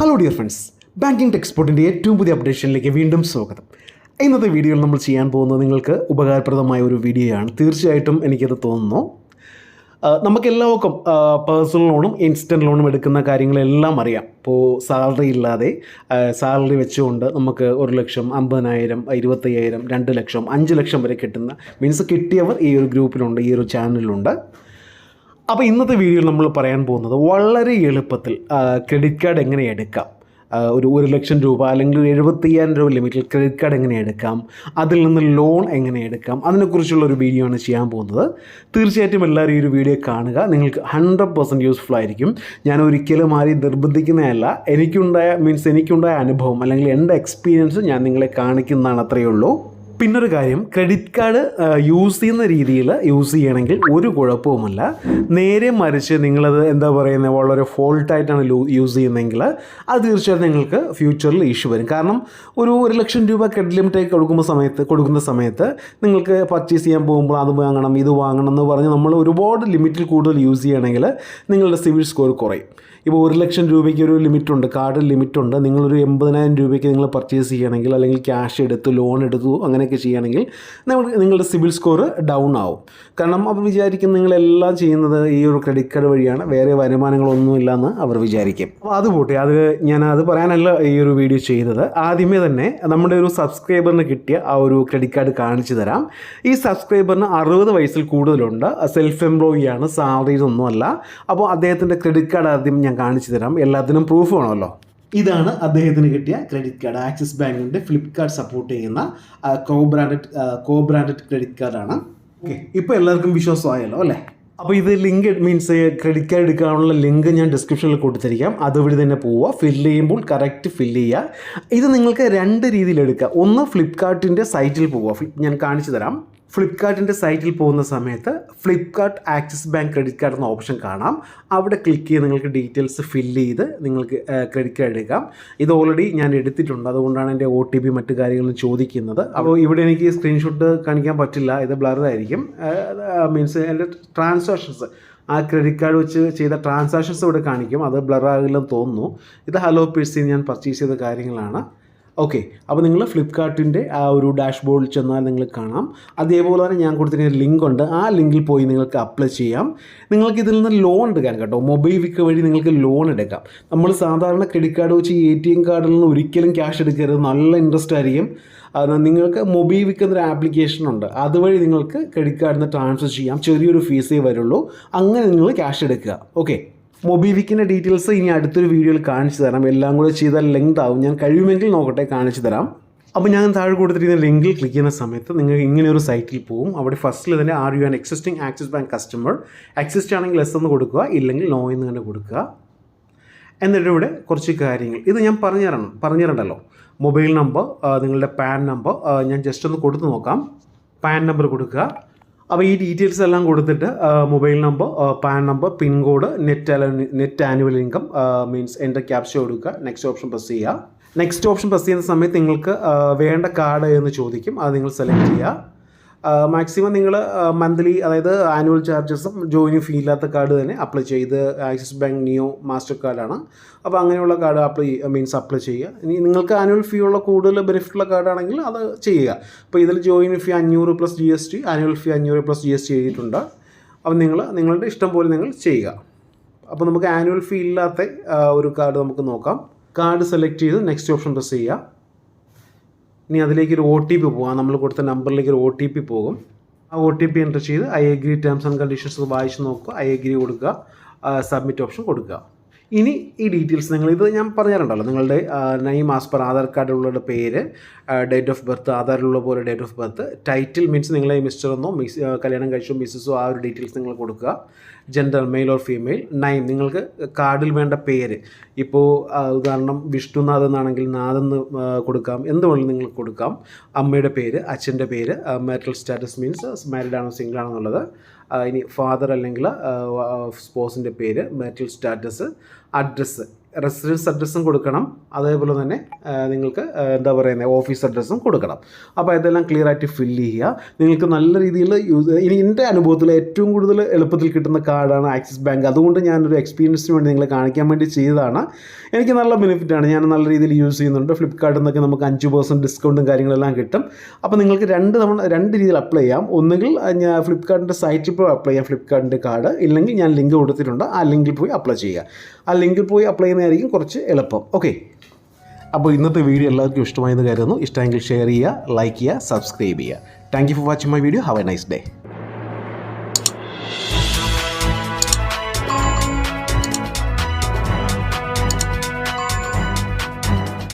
Hello dear friends, banking ടെക്സ്പോർട്ടിൻ്റെ ഏറ്റവും പുതിയ അപ്ഡേഷനിലേക്ക് വീണ്ടും സ്വാഗതം. ഇന്നത്തെ വീഡിയോയിൽ നമ്മൾ ചെയ്യാൻ പോകുന്നത് നിങ്ങൾക്ക് ഉപകാരപ്രദമായ ഒരു വീഡിയോയാണ്. തീർച്ചയായിട്ടും എനിക്കത് തോന്നുന്നു. നമുക്കെല്ലാവർക്കും പേഴ്സണൽ ലോണും ഇൻസ്റ്റൻറ്റ് ലോണും എടുക്കുന്ന കാര്യങ്ങളെല്ലാം അറിയാം. ഇപ്പോൾ സാലറി ഇല്ലാതെ സാലറി വെച്ചുകൊണ്ട് നമുക്ക് 1 ലക്ഷം, 50,000, 25,000, 2 ലക്ഷം, 5 ലക്ഷം വരെ കിട്ടുന്ന മീൻസ് കിട്ടിയവർ ഈ ഒരു ഗ്രൂപ്പിലുണ്ട്, ഈ ഒരു ചാനലിലുണ്ട്. അപ്പോൾ ഇന്നത്തെ വീഡിയോയിൽ നമ്മൾ പറയാൻ പോകുന്നത് വളരെ എളുപ്പത്തിൽ ക്രെഡിറ്റ് കാർഡ് എങ്ങനെ എടുക്കാം, ഒരു 1 ലക്ഷം രൂപ അല്ലെങ്കിൽ 75,000 രൂപ ലിമിറ്റിൽ ക്രെഡിറ്റ് കാർഡ് എങ്ങനെ എടുക്കാം, അതിൽ നിന്ന് ലോൺ എങ്ങനെ എടുക്കാം, അതിനെക്കുറിച്ചുള്ള ഒരു വീഡിയോ ആണ് ചെയ്യാൻ പോകുന്നത്. തീർച്ചയായിട്ടും എല്ലാവരും ഈ ഒരു വീഡിയോ കാണുക, നിങ്ങൾക്ക് 100% യൂസ്ഫുൾ ആയിരിക്കും. ഞാൻ ഒരിക്കലും ആരെയും നിർബന്ധിക്കുന്നതല്ല, എനിക്കുണ്ടായ അനുഭവം അല്ലെങ്കിൽ എൻ്റെ എക്സ്പീരിയൻസ് ഞാൻ നിങ്ങളെ കാണിക്കുന്നതാണ്, അത്രയേ ഉള്ളൂ. പിന്നൊരു കാര്യം, ക്രെഡിറ്റ് കാർഡ് യൂസ് ചെയ്യുന്ന രീതിയിൽ യൂസ് ചെയ്യണമെങ്കിൽ ഒരു കുഴപ്പവുമില്ല. നേരെ മറിച്ച് നിങ്ങളത് വളരെ ഫോൾട്ടായിട്ടാണ് യൂസ് ചെയ്യുന്നതെങ്കിൽ അത് തീർച്ചയായിട്ടും നിങ്ങൾക്ക് ഫ്യൂച്ചറിൽ ഇഷ്യൂ വരും. കാരണം ഒരു 1 ലക്ഷം രൂപ ക്രെഡിറ്റ് ലിമിറ്റായി കൊടുക്കുന്ന സമയത്ത് നിങ്ങൾക്ക് പർച്ചേസ് ചെയ്യാൻ പോകുമ്പോൾ അത് വാങ്ങണം ഇത് വാങ്ങണം എന്ന് പറഞ്ഞ് നമ്മൾ ഒരുപാട് ലിമിറ്റിൽ കൂടുതൽ യൂസ് ചെയ്യണമെങ്കിൽ നിങ്ങളുടെ സിവിൽ സ്കോർ കുറയും. ഇപ്പോൾ 1 ലക്ഷം രൂപയ്ക്ക് ഒരു ലിമിറ്റുണ്ട്, കാർഡിൽ ലിമിറ്റുണ്ട്. നിങ്ങളൊരു 80,000 രൂപയ്ക്ക് നിങ്ങൾ പർച്ചേസ് ചെയ്യുകയാണെങ്കിൽ അല്ലെങ്കിൽ ക്യാഷ് എടുത്തു ലോൺ എടുത്തു അങ്ങനെയൊക്കെ ചെയ്യുകയാണെങ്കിൽ നിങ്ങളുടെ സിബിൽ സ്കോർ ഡൗൺ ആവും. കാരണം അവർ വിചാരിക്കും നിങ്ങളെല്ലാം ചെയ്യുന്നത് ഈ ഒരു ക്രെഡിറ്റ് കാർഡ് വഴിയാണ്, വേറെ വരുമാനങ്ങളൊന്നുമില്ല എന്ന് അവർ വിചാരിക്കും. അപ്പോൾ അത് പോട്ടെ, ഞാനത് പറയാനല്ല ഈ ഒരു വീഡിയോ ചെയ്തത്. ആദ്യമേ തന്നെ നമ്മുടെ ഒരു സബ്സ്ക്രൈബറിന് കിട്ടിയ ആ ഒരു ക്രെഡിറ്റ് കാർഡ് കാണിച്ചു തരാം. ഈ സബ്സ്ക്രൈബറിന് 60 വയസ്സിൽ കൂടുതലുണ്ട്, സെൽഫ് എംപ്ലോയി ആണ്, സാലറിയൊന്നുമല്ല. അപ്പോൾ അദ്ദേഹത്തിൻ്റെ ക്രെഡിറ്റ് കാർഡ് ആദ്യം ഞാൻ കാണിച്ചു തരാം, എല്ലാത്തിനും പ്രൂഫ് വേണമല്ലോ. ഇതാണ് അദ്ദേഹത്തിന് കിട്ടിയ ക്രെഡിറ്റ് കാർഡ്. ആക്സിസ് ബാങ്കിൻ്റെ ഫ്ലിപ്കാർട്ട് സപ്പോർട്ട് ചെയ്യുന്ന കോ ബ്രാൻഡഡ് ക്രെഡിറ്റ് കാർഡാണ്. ഓക്കെ, ഇപ്പോൾ എല്ലാവർക്കും വിശ്വാസമായല്ലോ അല്ലേ? അപ്പോൾ ഇത് ലിങ്ക് ക്രെഡിറ്റ് കാർഡ് എടുക്കാനുള്ള ലിങ്ക് ഞാൻ ഡിസ്ക്രിപ്ഷനിൽ കൊടുത്തിരിക്കാം. അതുവഴി തന്നെ പോവുക, ഫില്ല് ചെയ്യുമ്പോൾ കറക്റ്റ് ഫില്ല് ചെയ്യുക. ഇത് നിങ്ങൾക്ക് 2 രീതിയിൽ എടുക്കുക. ഒന്ന്, ഫ്ലിപ്കാർട്ടിൻ്റെ സൈറ്റിൽ പോവുക, ഞാൻ കാണിച്ചു തരാം. ഫ്ലിപ്കാർട്ടിൻ്റെ സൈറ്റിൽ പോകുന്ന സമയത്ത് Flipkart axis bank credit card എന്ന ഓപ്ഷൻ കാണാം. അവിടെ ക്ലിക്ക് ചെയ്ത് നിങ്ങൾക്ക് ഡീറ്റെയിൽസ് ഫില്ല് ചെയ്ത് നിങ്ങൾക്ക് ക്രെഡിറ്റ് കാർഡ് എടുക്കാം. ഇത് ഓൾറെഡി ഞാൻ എടുത്തിട്ടുണ്ട്, അതുകൊണ്ടാണ് എൻ്റെ OTP മറ്റു കാര്യങ്ങളും ചോദിക്കുന്നത്. അപ്പോൾ ഇവിടെ എനിക്ക് സ്ക്രീൻഷോട്ട് കാണിക്കാൻ പറ്റില്ല, ഇത് ബ്ലറായിരിക്കും. മീൻസ് എൻ്റെ ട്രാൻസാക്ഷൻസ്, ആ ക്രെഡിറ്റ് കാർഡ് വെച്ച് ചെയ്ത ട്രാൻസാക്ഷൻസ് ഇവിടെ കാണിക്കും, അത് ബ്ലറാകില്ലെന്ന് തോന്നുന്നു. ഇത് ഹലോ പേഴ്സിൽ ഞാൻ പർച്ചേസ് ചെയ്ത കാര്യങ്ങളാണ്. ഓക്കെ, അപ്പോൾ നിങ്ങൾ ഫ്ലിപ്കാർട്ടിൻ്റെ ആ ഒരു ഡാഷ്ബോർഡിൽ ചെന്നാൽ നിങ്ങൾ കാണാം. അതേപോലെ തന്നെ ഞാൻ കൊടുത്തിരിക്കുന്ന ലിങ്ക് ഉണ്ട്, ആ ലിങ്കിൽ പോയി നിങ്ങൾക്ക് അപ്ലൈ ചെയ്യാം. നിങ്ങൾക്ക് ഇതിൽ നിന്ന് ലോൺ എടുക്കാം കേട്ടോ. മൊബൈവിക് വഴി നിങ്ങൾക്ക് ലോൺ എടുക്കാം. നമ്മൾ സാധാരണ ക്രെഡിറ്റ് കാർഡ് വെച്ച് ATM കാർഡിൽ നിന്ന് ഒരിക്കലും ക്യാഷ് എടുക്കരുത്, നല്ല ഇൻട്രസ്റ്റ് ആയിരിക്കും. നിങ്ങൾക്ക് മൊബൈവിക് എന്നൊരു ആപ്ലിക്കേഷൻ ഉണ്ട്, അതുവഴി നിങ്ങൾക്ക് ക്രെഡിറ്റ് കാർഡിൽ നിന്ന് ട്രാൻസ്ഫർ ചെയ്യാം. ചെറിയൊരു ഫീസേ വരുള്ളൂ, അങ്ങനെ നിങ്ങൾ ക്യാഷ് എടുക്കുക. ഓക്കെ, മൊബിവിക്കിൻ്റെ ഡീറ്റെയിൽസ് ഇനി അടുത്തൊരു വീഡിയോയിൽ കാണിച്ചു തരാം. എല്ലാം കൂടെ ചെയ്താൽ ലെങ്ത് ആവും, ഞാൻ കഴിയുമെങ്കിൽ നോക്കട്ടെ കാണിച്ചു തരാം. അപ്പോൾ ഞാൻ താഴെ കൊടുത്തിരിക്കുന്ന ലിങ്കിൽ ക്ലിക്ക് ചെയ്യുന്ന സമയത്ത് നിങ്ങൾ ഇങ്ങനെ ഒരു സൈറ്റിൽ പോകും. അവിടെ ഫസ്റ്റിൽ തന്നെ are you an existing axis bank customer, exist ആണെങ്കിൽ ലെസ് എന്ന് കൊടുക്കുക, ഇല്ലെങ്കിൽ നോ എന്ന് തന്നെ കൊടുക്കുക. എന്നിട്ട് ഇവിടെ കുറച്ച് കാര്യങ്ങൾ ഇത് ഞാൻ പറഞ്ഞുതരണ്ടല്ലോ. മൊബൈൽ നമ്പർ, നിങ്ങളുടെ പാൻ നമ്പർ ഞാൻ ജസ്റ്റ് ഒന്ന് കൊടുത്ത് നോക്കാം. പാൻ നമ്പർ കൊടുക്കുക. അപ്പോൾ ഈ ഡീറ്റെയിൽസ് എല്ലാം കൊടുത്തിട്ട് mobile number, PAN number, pincode, net annual income means എൻ്റെ ക്യാപ്ചർ കൊടുക്കുക. നെക്സ്റ്റ് ഓപ്ഷൻ പ്രസ് ചെയ്യുക. നെക്സ്റ്റ് ഓപ്ഷൻ പ്രസ് ചെയ്യുന്ന സമയത്ത് നിങ്ങൾക്ക് വേണ്ട കാർഡ് എന്ന് ചോദിക്കും, അത് നിങ്ങൾ സെലക്ട് ചെയ്യുക. മാക്സിമം നിങ്ങൾ മന്ത്ലി, അതായത് ആനുവൽ ചാർജസും ജോയിനിങ് ഫീ ഇല്ലാത്ത കാർഡ് തന്നെ അപ്ലൈ ചെയ്ത്, ആക്സിസ് ബാങ്ക് നിയോ മാസ്റ്റർ കാർഡാണ്. അപ്പോൾ അങ്ങനെയുള്ള കാർഡ് അപ്ലൈ ചെയ്യുക. ഇനി നിങ്ങൾക്ക് ആനുവൽ ഫീ ഉള്ള കൂടുതൽ ബെനിഫിറ്റുള്ള കാർഡാണെങ്കിൽ അത് ചെയ്യുക. അപ്പോൾ ഇതിൽ ജോയിനിങ് ഫീ 500 + GST, ആനുവൽ ഫീ 500 + GST എഴുതിയിട്ടുണ്ട്. അപ്പോൾ നിങ്ങളുടെ ഇഷ്ടം പോലെ നിങ്ങൾ ചെയ്യുക. അപ്പോൾ നമുക്ക് ആനുവൽ ഫീ ഇല്ലാത്ത ഒരു കാർഡ് നമുക്ക് നോക്കാം. കാർഡ് സെലക്ട് ചെയ്ത് നെക്സ്റ്റ് ഓപ്ഷൻ പ്രസ് ചെയ്യുക. ഇനി അതിലേക്കൊരു OTP പോകാം, നമ്മൾ കൊടുത്ത നമ്പറിലേക്ക് ഒരു OTP പോകും. ആ OTP എൻ്റർ ചെയ്ത് I agree terms and conditions വായിച്ച് നോക്കുക, ഐ അഗ്രി കൊടുക്കുക, സബ്മിറ്റ് ഓപ്ഷൻ കൊടുക്കുക. ഇനി ഈ ഡീറ്റെയിൽസ് ഇത് ഞാൻ പറഞ്ഞിട്ടുണ്ടല്ലോ, നിങ്ങളുടെ നെയിം ആസ് പെർ ആധാർ കാർഡിലുള്ള പേര്, ഡേറ്റ് ഓഫ് ബർത്ത്, ആധാറിലുള്ള പോലെ date of birth, title means നിങ്ങളെ മിസ്റ്റർ എന്നോ കല്യാണം കഴിച്ചോ മിസ്സസോ ആ ഒരു ഡീറ്റെയിൽസ് നിങ്ങൾ കൊടുക്കുക. Gender male or female. Name, നിങ്ങൾക്ക് കാർഡിൽ വേണ്ട പേര്, ഇപ്പോൾ ഉദാഹരണം വിഷ്ണുനാഥ് എന്നാണെങ്കിൽ നാഥെന്ന് കൊടുക്കാം, എന്തുവേണമെങ്കിലും നിങ്ങൾക്ക് കൊടുക്കാം. അമ്മയുടെ പേര്, അച്ഛൻ്റെ പേര്, മാരിറ്റൽ സ്റ്റാറ്റസ് മീൻസ് മാരീഡ് ആണോ സിംഗിൾ ആണോ എന്നുള്ളത്. ഇനി ഫാദർ അല്ലെങ്കിൽ സ്പോസിൻ്റെ പേര്, മാരിറ്റൽ സ്റ്റാറ്റസ്, അഡ്രസ്സ്, റെസിഡൻസ് അഡ്രസ്സും കൊടുക്കണം, അതേപോലെ തന്നെ നിങ്ങൾക്ക് എന്താ പറയുന്നത് ഓഫീസ് അഡ്രസ്സും കൊടുക്കണം. അപ്പോൾ ഇതെല്ലാം ക്ലിയർ ആയിട്ട് ഫില്ല് ചെയ്യുക. നിങ്ങൾക്ക് നല്ല രീതിയിൽ ഇനി എൻ്റെ അനുഭവത്തിൽ ഏറ്റവും കൂടുതൽ എളുപ്പത്തിൽ കിട്ടുന്ന കാർഡാണ് ആക്സിസ് ബാങ്ക്. അതുകൊണ്ട് ഞാനൊരു എക്സ്പീരിയൻസിന് വേണ്ടി നിങ്ങളെ കാണിക്കാൻ വേണ്ടി ചെയ്തതാണ്. എനിക്ക് നല്ല ബെനിഫിറ്റാണ്, ഞാൻ നല്ല രീതിയിൽ യൂസ് ചെയ്യുന്നുണ്ട്. ഫ്ലിപ്കാർട്ടിൽ നിന്നൊക്കെ നമുക്ക് 5% ഡിസ്കൗണ്ടും കാര്യങ്ങളെല്ലാം കിട്ടും. അപ്പോൾ നിങ്ങൾക്ക് രണ്ട് രീതിയിൽ അപ്ലൈ ചെയ്യാം. ഒന്നുകിൽ ഞാൻ ഫ്ലിപ്കാർട്ടിൻ്റെ സൈറ്റിൽ പോയി അപ്ലൈ ചെയ്യാം ഫ്ലിപ്കാർട്ടിൻ്റെ കാർഡ്, ഇല്ലെങ്കിൽ ഞാൻ ലിങ്ക് കൊടുത്തിട്ടുണ്ട്, ആ ലിങ്കിൽ പോയി അപ്ലൈ ചെയ്യുക. ആ ലിങ്കിൽ പോയി അപ്ലൈ ചെയ്യുന്നതായിരിക്കും കുറച്ച് എളുപ്പം. ഓക്കെ, അപ്പോൾ ഇന്നത്തെ വീഡിയോ എല്ലാവർക്കും ഇഷ്ടമായെന്ന് കരുതുന്നു. ഇഷ്ടമെങ്കിൽ ഷെയർ ചെയ്യുക, ലൈക്ക് ചെയ്യുക, സബ്സ്ക്രൈബ് ചെയ്യുക. Thank you for watching my video. Have A nice day.